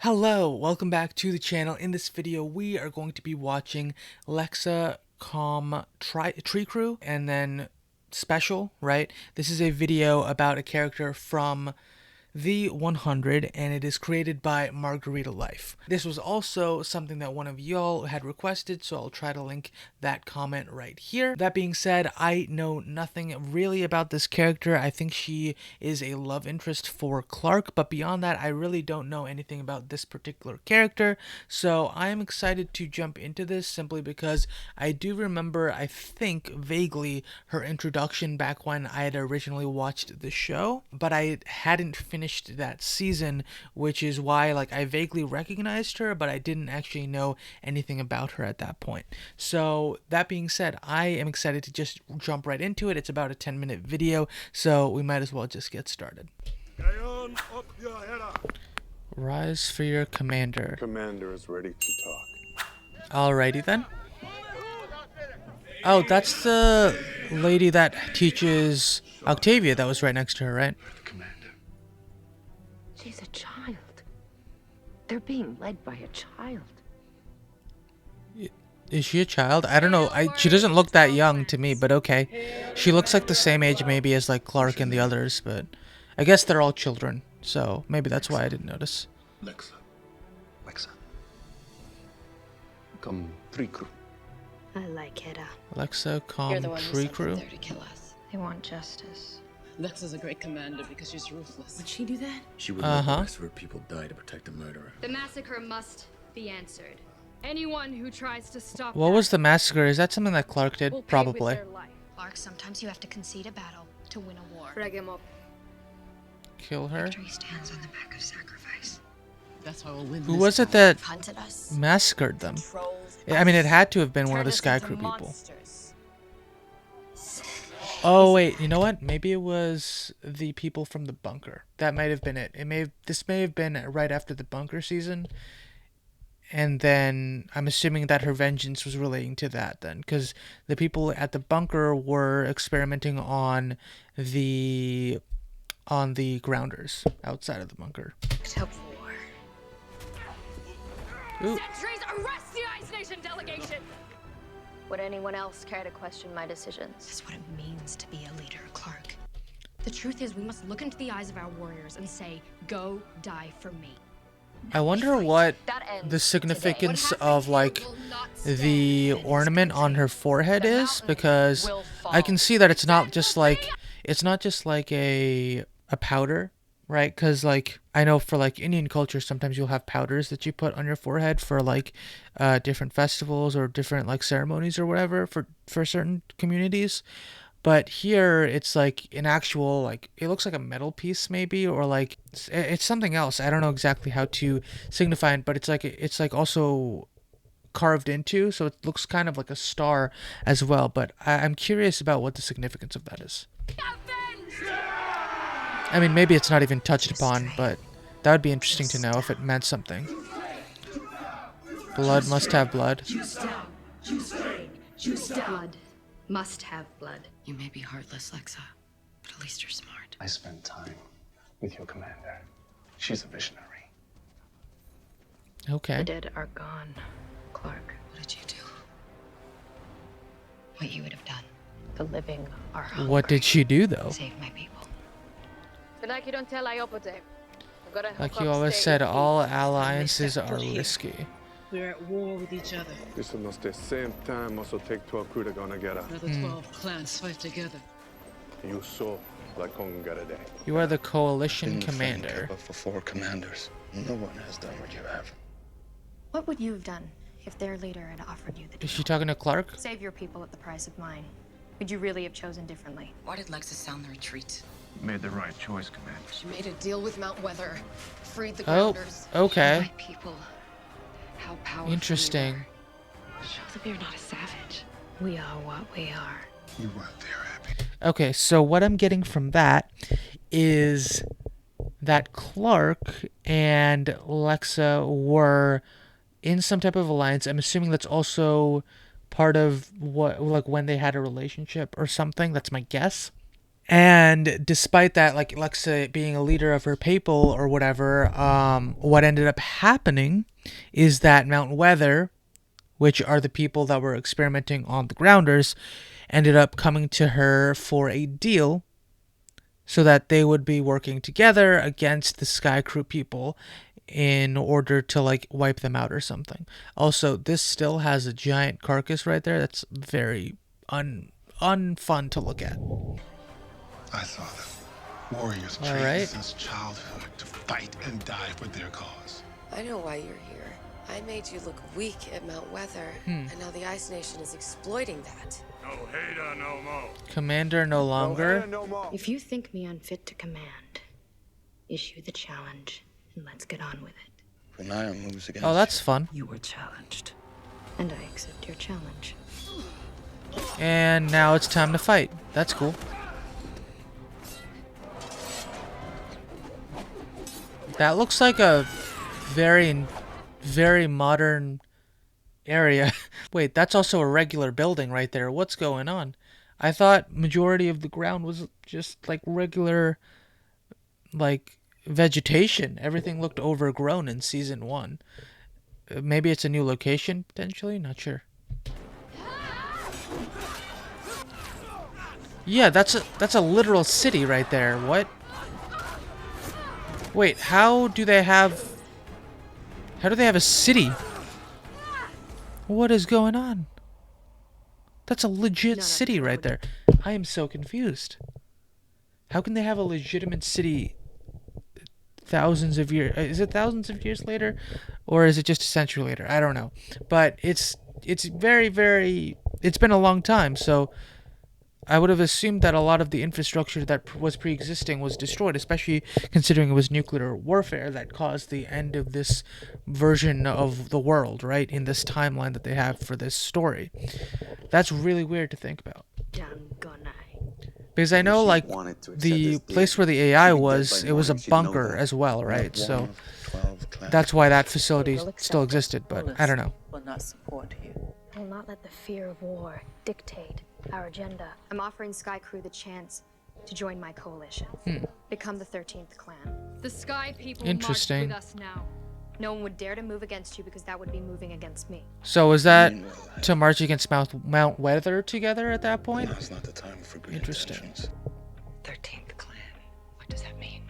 Hello, welcome back to the channel. In this video, we are going to be watching Lexa Kom Trikru and then special, right? This is a video about a character from the 100, and it is created by Margarita Life. This was also something that one of y'all had requested, so I'll try to link that comment right here. That being said, I know nothing really about this character. I think she is a love interest for Clark, but beyond that, I really don't know anything about this particular character, so I am excited to jump into this simply because I do remember, I think, vaguely her introduction back when I had originally watched the show, but I hadn't finished that season, which is why I vaguely recognized her, but I didn't actually know anything about her at that point. So that being said, I am excited to just jump right into it. It's about a 10-minute video, so we might as well just get started. Rise for your commander. Commander is ready to talk. Alrighty then. Oh, that's the lady that teaches Octavia that was right next to her, right? She's a child. They're being led by a child. Is she a child? I don't know. She doesn't look that young to me, but okay. She looks like the same age maybe as Clark and the others, but I guess they're all children, so maybe that's why I didn't notice. Lexa Kom Trikru. I like it. Lexa Kom You're the one who sent them Trikru. there to kill us. They want justice. Lexa's a great commander because she's ruthless. Would she do that? She would let the rest of her people die to protect the murderer. The massacre must be answered. Anyone who tries to stop What was the massacre? Is that something that Clark did? Probably. Clark, sometimes you have to concede a battle to win a war. Drag him up. Kill her? Victory stands on the back of sacrifice. That's how we'll win. Who this was it war. that Hunted us. massacred them? Trolls. I mean, it had to have been one of the Sky Crew people. Oh wait, you know what? Maybe it was the people from the bunker. That might have been it. This may have been right after the bunker season, and then I'm assuming that her vengeance was relating to that then, because the people at the bunker were experimenting on the grounders outside of the bunker. Ooh. Sentries, arrest the Ice Nation delegation! Would anyone else care to question my decisions? That's what it means to be a leader, Clark. The truth is, we must look into the eyes of our warriors and say, go die for me. I wonder what That ends the significance What of happened here will not the stand. ornament on her forehead The is, mountain because will I can fall. see that it's not just a powder, right? Because I know for Indian culture, sometimes you'll have powders that you put on your forehead for different festivals or different ceremonies or whatever for certain communities. But here it's an actual it looks like a metal piece maybe, or it's something else. I don't know exactly how to signify it, but it's also carved into, so it looks kind of like a star as well. But I'm curious about what the significance of that is. I mean, maybe it's not even touched upon, but that would be interesting to know if it meant something. Blood must have blood. Blood must have blood. You may be heartless, Lexa, but at least you're smart. I spent time with your commander. She's a visionary. Okay. The dead are gone, Clark. What did you do? What you would have done. The living are hungry. What did she do though? Save my people. Like you don't tell Iopote. Like you always said, all alliances are risky. We're at war with each other. This will not the same time also take 12 crew to gonna get her. Another 12 clans fight together. You saw like day. You are the coalition In the front, commander. but for 4 commanders, no one has done what you have. What would you have done if their leader had offered you the Is she deal? talking to Clark? Save your people at the price of mine. Would you really have chosen differently? Why did Lexa sound the retreat? Made the right choice, Commander. She made a deal with Mount Weather, freed the Oh, grounders. okay. My people. How powerful. Interesting. Show them you're not a savage. We are what we are. You weren't there, Abby. Okay, so what I'm getting from that is that Clark and Lexa were in some type of alliance. I'm assuming that's also part of what when they had a relationship or something. That's my guess. And despite that, like Lexa being a leader of her people or whatever, what ended up happening is that Mount Weather, which are the people that were experimenting on the Grounders, ended up coming to her for a deal so that they would be working together against the Sky Crew people in order to like wipe them out or something. Also, this still has a giant carcass right there that's very unfun to look at. I saw them. Warriors All trained right. since childhood to fight and die for their cause. I know why you're here. I made you look weak at Mount Weather, and now the Ice Nation is exploiting that. No hater, no more. Commander no longer. If you think me unfit to command, issue the challenge and let's get on with it. Renaya moves against Oh, that's fun. You were challenged. And I accept your challenge. And now it's time to fight. That's cool. That looks like a very modern area. Wait, that's also a regular building right there. What's going on? I thought majority of the ground was just like regular, like vegetation. Everything looked overgrown in season 1. Maybe it's a new location potentially. Not sure. Yeah, that's a literal city right there. What? Wait, how do they have a city? What is going on? That's a legit city right there. I am so confused. How can they have a legitimate city thousands of years? Is it thousands of years later? Or is it just a century later? I don't know. But it's very, it's been a long time, so I would have assumed that a lot of the infrastructure that was pre-existing was destroyed, especially considering it was nuclear warfare that caused the end of this version of the world, right? In this timeline that they have for this story. That's really weird to think about. Because I know, like, the place where the AI was, it was a bunker as well, right? So that's why that facility still existed, but I don't know. Will not support you. I will not let the fear of war dictate our agenda. I'm offering Sky Crew the chance to join my coalition. Become the 13th clan. The Sky people Interesting. march with us now. No one would dare to move against you because that would be moving against me. So is that to march against Mount Weather together at that point? Now's not the time for good Interesting. intentions. 13th clan. What does that mean?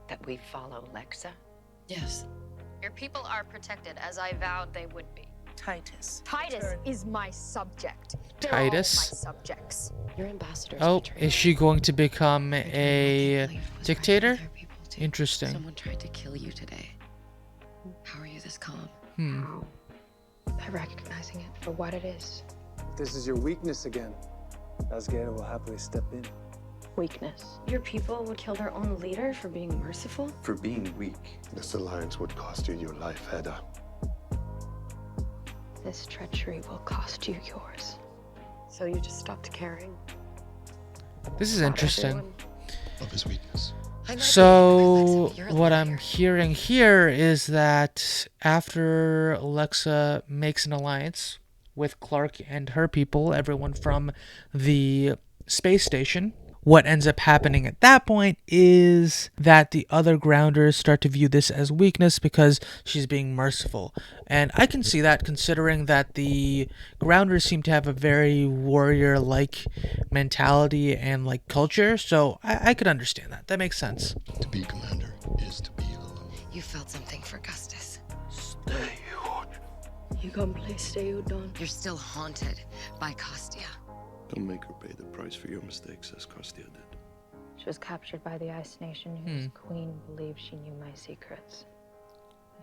That we follow Lexa? Yes. Your people are protected, as I vowed they would be. Titus. Titus is my subject. They're Titus? all my subjects. Your ambassadors. Oh, betrayed is she going to become you. a Life was dictator? fighting with their people too. Interesting. Someone tried to kill you today. How are you this calm? How? By recognizing it for what it is. This is your weakness again. Asgera will happily step in. Weakness. Your people would kill their own leader for being merciful? For being weak. This alliance would cost you your life, Hedda. This treachery will cost you yours. So you just stopped caring? This is Not interesting. everyone. Of his weakness. I might be So defensive. You're a what I'm liar. hearing here is that after Lexa makes an alliance with Clark and her people, everyone from the space station, what ends up happening at that point is that the other grounders start to view this as weakness because she's being merciful. And I can see that, considering that the grounders seem to have a very warrior-like mentality and like culture, so I could understand that. That makes sense. To be commander is to be alone. You felt something for Gustus. You gonna play stay you done? You're still haunted by Kostia. Don't make her pay the price for your mistakes, as Kostia did. She was captured by the Ice Nation, whose queen believed she knew my secrets.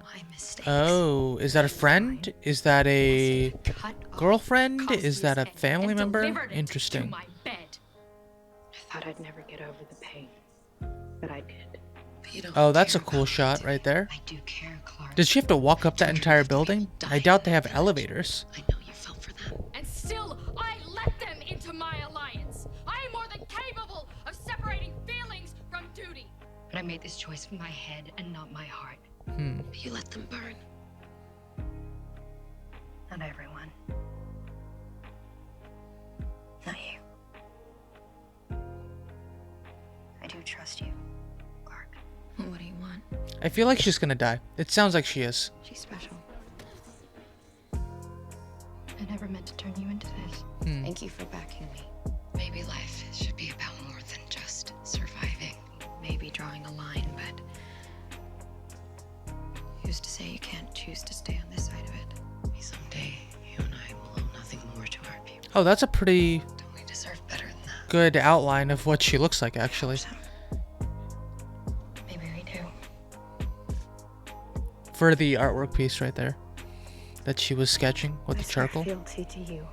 My mistakes. Oh, is that a friend? Is that a Cut off girlfriend? Is that a Cosmia's family head and member? delivered it to Interesting. my bed. I thought I'd never get over the pain, but I did. But you don't Oh, that's a care cool about shot me, do right you? there. I do care, Clark. Does she have to walk up that entire building? I doubt they have elevators. I know you fell for that. And still, I let them into my alliance. I am more than capable of separating feelings from duty. But I made this choice with my head and not my heart. But you let them burn. Not everyone. Not you. I feel like she's gonna die. It sounds like she is. She's special. I never meant to turn you into this. Thank you for backing me. Maybe life should be about more than just surviving. Maybe drawing a line, but who's to say you can't choose to stay on this side of it? Maybe someday you and I will owe nothing more to our people. Oh, that's a pretty Don't we deserve better than that? good outline of what she looks like, actually. Maybe we do. For the artwork piece right there that she was sketching with the I swear charcoal. fealty to you.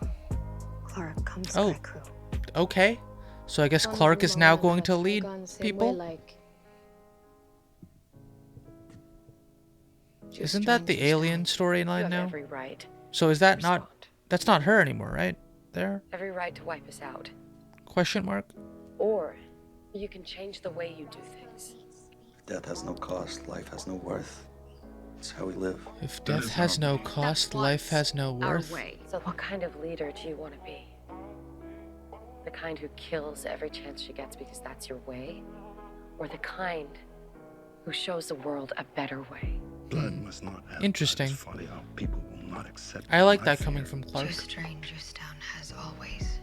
Clark Kom Oh. Trikru. Okay. So I guess Clark is now going to lead people? Isn't that the alien storyline now? Every right. So is that not... That's not her anymore, right? There? Every right to wipe us out. Question mark? Or you can change the way you do things. Death has no cost, life has no worth. It's how we live. If death has no cost, life has no worth. So what kind of leader do you want to be? The kind who kills every chance she gets because that's your way? Or the kind who shows the world a better way? Blood must not have Interesting. blood. Folly, our people will not accept I like my that fear. coming from Clark. Too strange, Town has always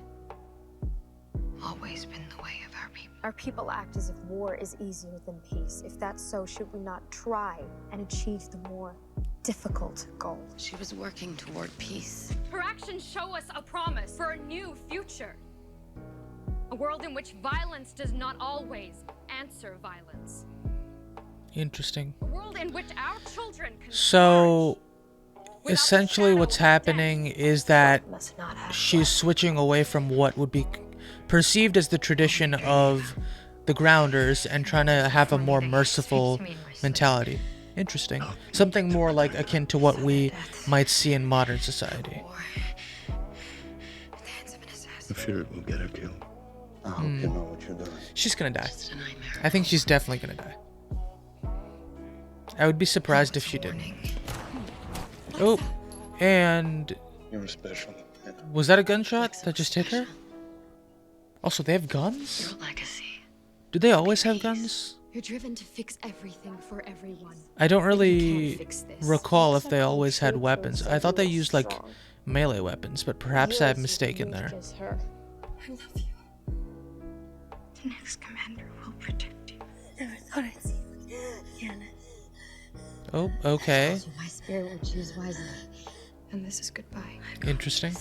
been the way of our people. Our people act as if war is easier than peace. If that's so, should we not try and achieve the more difficult goal? She was working toward peace. Her actions show us a promise for a new future. A world in which violence does not always answer violence. Interesting. A world in which our children can So, flourish without essentially the what's shadow of happening is that Must not have she's switching away from what would be perceived as the tradition of the Grounders and trying to have a more merciful mentality. Interesting. Something more like akin to what we might see in modern society. I fear it will get her killed. I hope you know what you're doing. She's gonna die. It's a nightmare. I think she's definitely gonna die. I would be surprised if she didn't. Oh, and You're special. was that a gunshot that just hit her? Also, they have guns? Your legacy. Do they always have guns? You're driven to fix everything for everyone. I don't You really can't fix this. recall if they always had weapons. I thought they used like melee weapons, but perhaps I'm mistaken there. I love you. The next commander will protect you. Never thought I'd see you again. Oh, okay. My spirit will choose wisely. And this is goodbye. Interesting.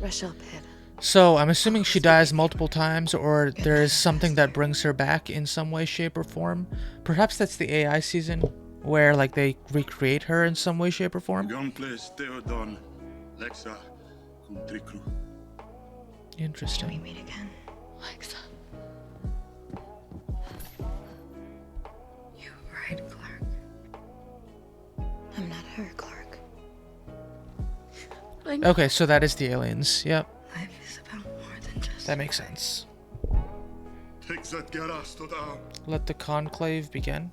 Rush up, Ed. So, I'm assuming she dies multiple times, or there is something that brings her back in some way, shape, or form. Perhaps that's the AI season, where like they recreate her in some way, shape, or form. Gunplace, Theodon, Lexa Kom Trikru. Interesting. We meet again. Lexa. You were right, Clark. I'm not her, Clark. Okay, so that is the aliens. Yep, Life is about more than just. that makes sense. Take that Geras to down. Let the conclave begin.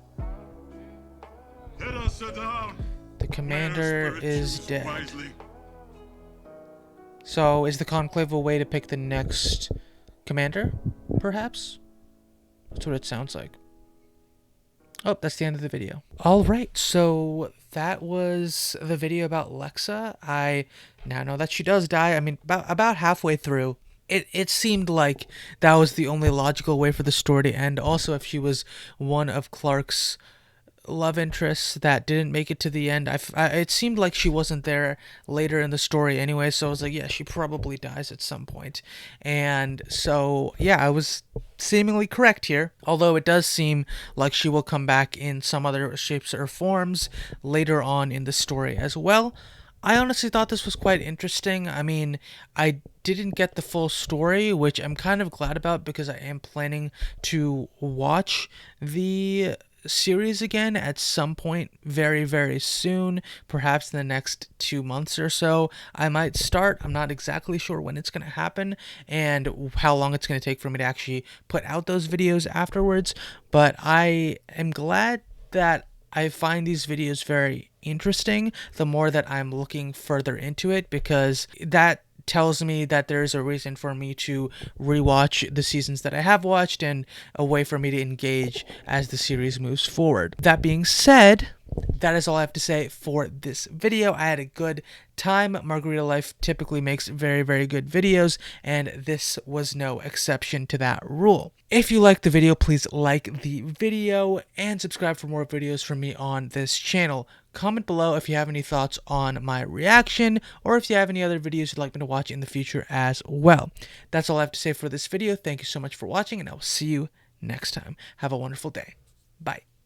Geras down. The commander is dead. So, is the conclave a way to pick the next commander, perhaps? That's what it sounds like. Oh, that's the end of the video. Alright, so that was the video about Lexa. I now know that she does die. I mean, about halfway through, it seemed like that was the only logical way for the story to end. Also, if she was one of Clark's love interests that didn't make it to the end, it seemed like she wasn't there later in the story anyway, so I was like, yeah, she probably dies at some point. And so, yeah, I was seemingly correct here, although it does seem like she will come back in some other shapes or forms later on in the story as well. I honestly thought this was quite interesting. I mean, I didn't get the full story, which I'm kind of glad about because I am planning to watch the series again at some point very, very soon, perhaps in the next 2 months or so. I might start. I'm not exactly sure when it's going to happen and how long it's going to take for me to actually put out those videos afterwards, but I am glad that I find these videos very interesting the more that I'm looking further into it, because that tells me that there is a reason for me to rewatch the seasons that I have watched and a way for me to engage as the series moves forward. That being said, that is all I have to say for this video. I had a good time. Margarita Life typically makes very, very good videos, and this was no exception to that rule. If you liked the video, please like the video and subscribe for more videos from me on this channel. Comment below if you have any thoughts on my reaction, or if you have any other videos you'd like me to watch in the future as well. That's all I have to say for this video. Thank you so much for watching, and I will see you next time. Have a wonderful day. Bye.